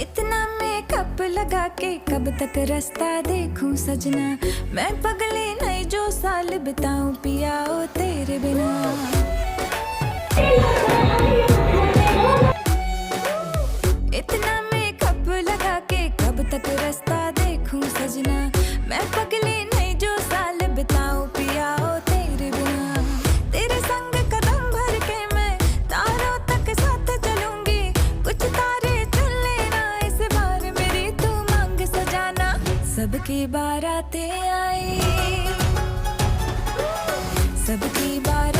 इतना मेकअप लगा के कब तक रास्ता देखूं सजना, मैं पगली नहीं जो साल बिताऊं पिया ओ तेरे बिना। इतना मेकअप लगा के कब तक रास्ता देखूं सजना, मैं पगली नहीं जो साल बिताऊं पिया ओ तेरे बिना। तेरे संग कदम भर के मैं तारों तक साथ चलूंगी, कुछ तारे चुन लेना इस बार मेरी तू मांग सजाना। सबकी बारातें आई, सबकी बारातें